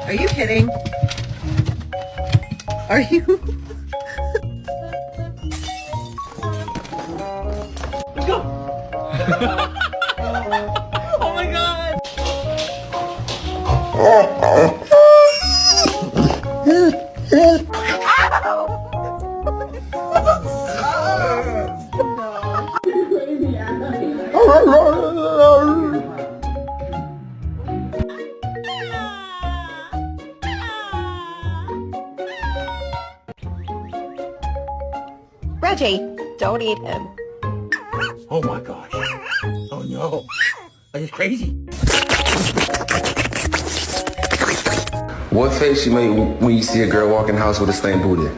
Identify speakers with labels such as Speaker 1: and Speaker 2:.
Speaker 1: Are you kidding? Are you? Let's go. Oh my god.
Speaker 2: Reggie, don't eat him.
Speaker 3: Oh my gosh. Oh no. Are you crazy?
Speaker 4: What face you make when you see a girl walk in the house with a stained booty?